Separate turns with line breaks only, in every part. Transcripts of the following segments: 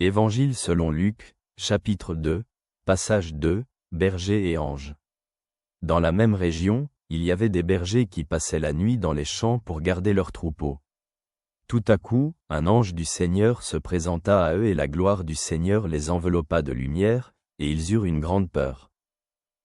Évangile selon Luc, chapitre 2, passage 2, berger et anges. Dans la même région, il y avait des bergers qui passaient la nuit dans les champs pour garder leurs troupeaux. Tout à coup, un ange du Seigneur se présenta à eux et la gloire du Seigneur les enveloppa de lumière, et ils eurent une grande peur.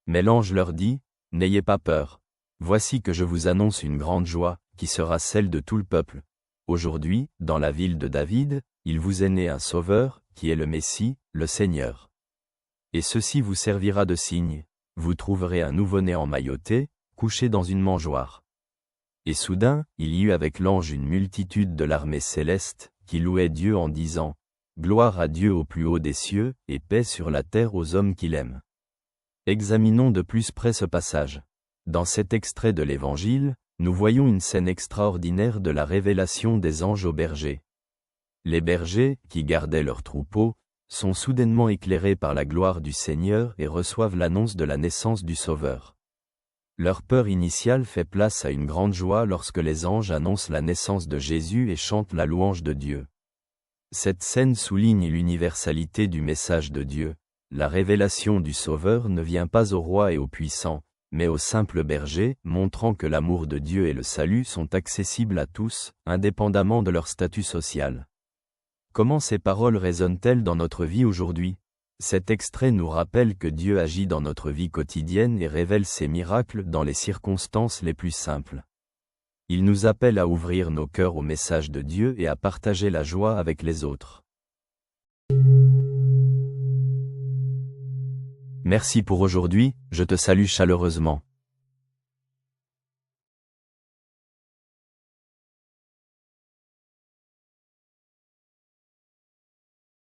Mais l'ange leur dit, « N'ayez pas peur. Voici que je vous annonce une grande joie, qui sera celle de tout le peuple. Aujourd'hui, dans la ville de David, il vous est né un Sauveur, qui est le Messie, le Seigneur. Et ceci vous servira de signe, vous trouverez un nouveau-né emmailloté, couché dans une mangeoire. » Et soudain, il y eut avec l'ange une multitude de l'armée céleste, qui louait Dieu en disant, « Gloire à Dieu au plus haut des cieux, et paix sur la terre aux hommes qu'il aime. » Examinons de plus près ce passage. Dans cet extrait de l'Évangile, nous voyons une scène extraordinaire de la révélation des anges aux bergers. Les bergers, qui gardaient leurs troupeaux, sont soudainement éclairés par la gloire du Seigneur et reçoivent l'annonce de la naissance du Sauveur. Leur peur initiale fait place à une grande joie lorsque les anges annoncent la naissance de Jésus et chantent la louange de Dieu. Cette scène souligne l'universalité du message de Dieu. La révélation du Sauveur ne vient pas aux rois et aux puissants, mais aux simples bergers, montrant que l'amour de Dieu et le salut sont accessibles à tous, indépendamment de leur statut social. Comment ces paroles résonnent-elles dans notre vie aujourd'hui? Cet extrait nous rappelle que Dieu agit dans notre vie quotidienne et révèle ses miracles dans les circonstances les plus simples. Il nous appelle à ouvrir nos cœurs au message de Dieu et à partager la joie avec les autres. Merci pour aujourd'hui, je te salue chaleureusement.